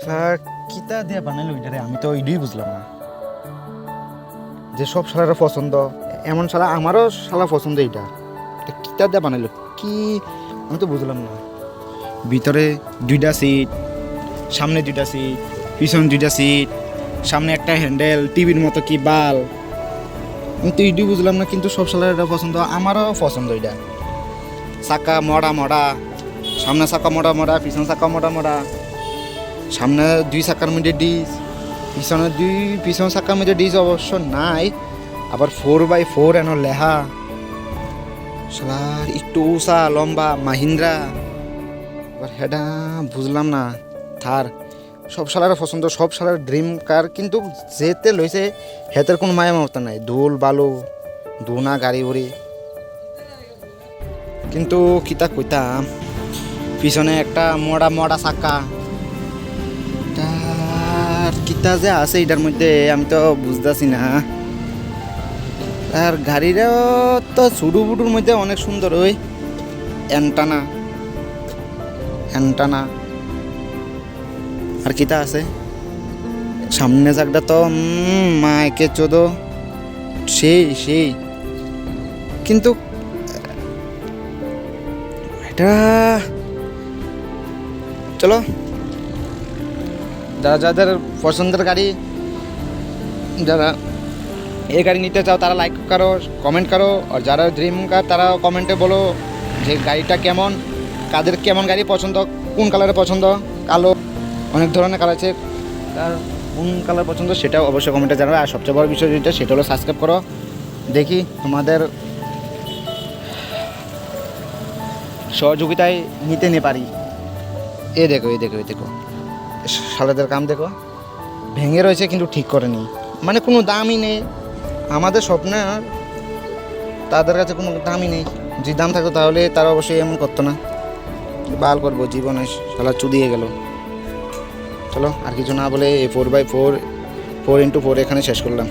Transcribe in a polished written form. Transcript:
Sir কিতা দিয়ে বানাইলো এটারে আমি তো এটাই বুঝলাম না। যে সব শালারা পছন্দ এমন শালা আমারও শালা পছন্দ এইটা। এটা কিতা দিয়ে বানাইলো কি আমি তো বুঝলাম না। ভিতরে দুইটা সিট, সামনে দুইটা সিট, পিছন দুইটা সিট, সামনে একটা হ্যান্ডেল, টিভির মতো কি বাল। আমি তো এটাই বুঝলাম না, কিন্তু সব শালার এটা পছন্দ, আমারও পছন্দ এটা। চাকা মরা মরা, সামনে চাকা মরা মরা, পিছন চাকা মরা মরা, সামনে দুই চাকার মধ্যে ডিস, পিছন চাকার মধ্যে ডিস অবশ্য নাই, আবার 4x4 এন লেহা। শালার একটু উষা লম্বা মাহিন্দ্রা, এবার হেডা বুঝলাম না। থার সব শালার পছন্দ, সব শালার ড্রিম কার, কিন্তু যেতে লইছে হেতের কোনো মায়া মমতা নাই। ধুল বালু ধুনা গাড়ি উড়ি, কিন্তু কিতা কইতাম পিছনে একটা মরা মরা চাকা, আর কিতা যে আছে এটার মধ্যে আমি তো বুঝতেছি না। আর গাড়িটাও তো ছুডু বুডুর মধ্যে অনেক সুন্দর, ওই অ্যান্টানা অ্যান্টানা। আর কিতা আছে সামনে চাকটা তো মাইকে চোদো সেই সেই, কিন্তু এটা চলো যারা যাদের পছন্দের গাড়ি, যারা এই গাড়ি নিতে চাও তারা লাইক করো, কমেন্ট করো। আর যারা ড্রিম কার তারা কমেন্টে বলো যে গাড়িটা কেমন, কাদের কেমন গাড়ি পছন্দ, কোন কালারে পছন্দ। কালো অনেক ধরনের কালার আছে, তার কোন কালার পছন্দ সেটাও অবশ্যই কমেন্টে জানাবে। আর সবচেয়ে বড় বিষয় যেটা সেটা হলো সাবস্ক্রাইব করো। দেখি তোমাদের সহযোগিতায় নিতে পারি। এ দেখো এই দেখো এই দেখো শালাদের কাম দেখো, ভেঙে রয়েছে কিন্তু ঠিক করেনি, মানে কোনো দামই নেই। আমাদের স্বপ্নে তাদের কাছে কোনো দামই নেই। যে দাম থাকতো তাহলে তারা অবশ্যই এমন করতো না। বাল করবো জীবনে শালা চুদিয়ে গেল। চলো আর কিছু না বলে এই 4x4 4x4 এখানে শেষ করলাম।